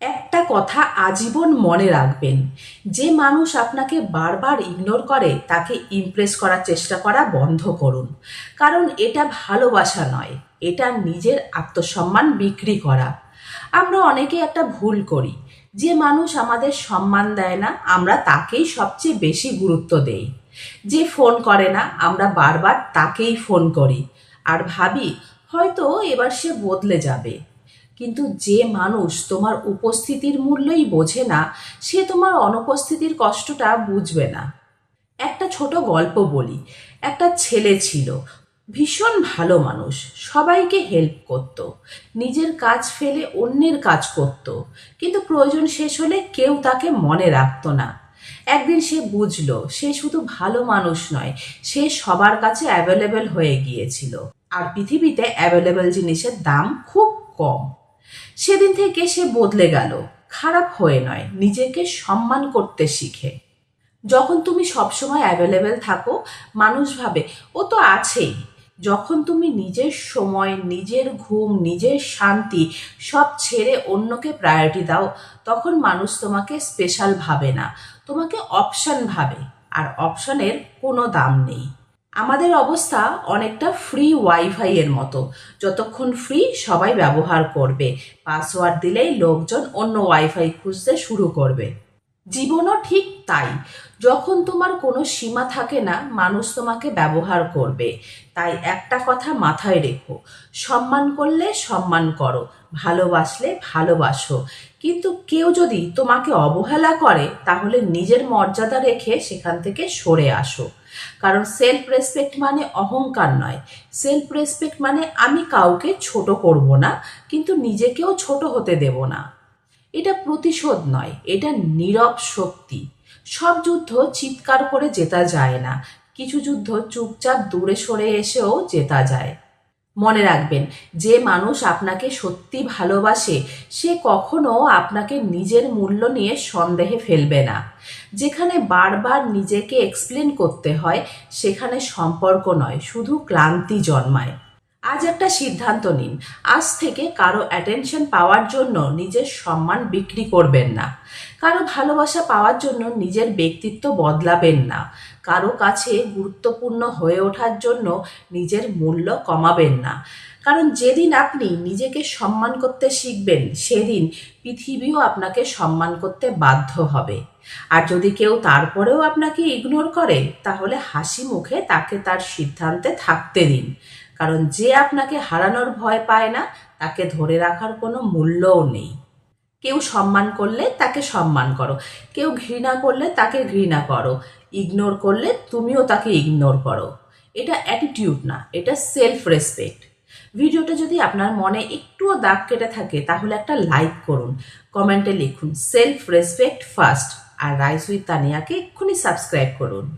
একটা কথা আজীবন মনে রাখবেন, যে মানুষ আপনাকে বারবার ইগনোর করে তাকে ইমপ্রেস করার চেষ্টা করা বন্ধ করুন। কারণ এটা ভালোবাসা নয়, এটা নিজের আত্মসম্মান বিক্রি করা। আমরা অনেকে একটা ভুল করি, যে মানুষ আমাদের সম্মান দেয় না আমরা তাকেই সবচেয়ে বেশি গুরুত্ব দেই। যে ফোন করে না আমরা বারবার তাকেই ফোন করি আর ভাবি হয়তো এবার সে বদলে যাবে। কিন্তু যে মানুষ তোমার উপস্থিতির মূল্যই বোঝে না, সে তোমার অনুপস্থিতির কষ্টটা বুঝবে না। একটা ছোট গল্প বলি। একটা ছেলে ছিল, ভীষণ ভালো মানুষ, সবাইকে হেল্প করত, নিজের কাজ ফেলে অন্যের কাজ করত, কিন্তু প্রয়োজন শেষ হলে কেউ তাকে মনে রাখতো না। একদিন সে বুঝলো সে শুধু ভালো মানুষ নয়, সে সবার কাছে অ্যাভেলেবেল হয়ে গিয়েছিল। আর পৃথিবীতে অ্যাভেলেবেল জিনিসের দাম খুব কম। সেদিন থেকে সে বদলে গেল, খারাপ হয়ে নয়, নিজেকে সম্মান করতে শিখে। যখন তুমি সবসময় অ্যাভেলেবেল থাকো, মানুষ ভাবে ও তো আছেই। যখন তুমি নিজের সময়, নিজের ঘুম, নিজের শান্তি সব ছেড়ে অন্যকে প্রায়োরিটি দাও, তখন মানুষ তোমাকে স্পেশাল ভাবে না, তোমাকে অপশন ভাবে। আর অপশনের কোনো দাম নেই। আমাদের অবস্থা অনেকটা ফ্রি ওয়াইফাই এর মতো, যতক্ষণ ফ্রি সবাই ব্যবহার করবে, পাসওয়ার্ড দিলেই লোকজন অন্য ওয়াইফাই খুঁজতে শুরু করবে। জীবনও ঠিক তাই, যখন তোমার কোনো সীমা থাকে না মানুষ তোমাকে ব্যবহার করবে। তাই একটা কথা মাথায় রেখো, সম্মান করলে সম্মান করো, ভালোবাসলে ভালোবাসো। কিন্তু কেউ যদি তোমাকে অবহেলা করে তাহলে নিজের মর্যাদা রেখে সেখান থেকে সরে আসো। কারণ সেলফ রেসপেক্ট মানে অহংকার নয়। সেলফ রেসপেক্ট মানে আমি কাউকে ছোট করব না, কিন্তু নিজেকেও ছোট হতে দেব না। এটা প্রতিশোধ নয়, এটা নীরব শক্তি। সব যুদ্ধ চিৎকার করে জেতা যায় না, কিছু যুদ্ধ চুপচাপ দূরে সরে এসেও জেতা যায়। মনে রাখবেন, যে মানুষ আপনাকে সত্যি ভালোবাসে সে কখনো আপনাকে নিজের মূল্য নিয়ে সন্দেহে ফেলবে না। যেখানে বারবার নিজেকে এক্সপ্লেন করতে হয় সেখানে সম্পর্ক নয়, শুধু ক্লান্তি জন্মায়। আজ একটা সিদ্ধান্ত নিন, আজ থেকে কারো অ্যাটেনশন পাওয়ার জন্য নিজের সম্মান বিক্রি করবেন না। কারো ভালোবাসা পাওয়ার জন্য নিজের ব্যক্তিত্ব বদলাবেন না। কারো কাছে গুরুত্বপূর্ণ হয়ে ওঠার জন্য নিজের মূল্য কমাবেন না। কারণ যেদিন আপনি নিজেকে সম্মান করতে শিখবেন সেদিন পৃথিবীও আপনাকে সম্মান করতে বাধ্য হবে। আর যদি কেউ তারপরেও আপনাকে ইগনোর করে তাহলে হাসি মুখে তাকে তার সিদ্ধান্তে থাকতে দিন। কারণ যে আপনাকে হারানোর ভয় পায় না তাকে ধরে রাখার কোনো মূল্যও নেই। কেউ সম্মান করলে তাকে সম্মান করো, কেউ ঘৃণা করলে তাকে ঘৃণা করো, ইগনোর করলে তুমিও তাকে ইগনোর করো। এটা অ্যাটিটিউড না, এটা সেলফ রেসপেক্ট। ভিডিওটা যদি আপনার মনে একটুও দাগ কেটে থাকে তাহলে একটা লাইক করুন, কমেন্টে লিখুন সেলফ রেসপেক্ট ফার্স্ট। আর রাইস উইথ তানিয়াকে এক্ষুনি সাবস্ক্রাইব করুন।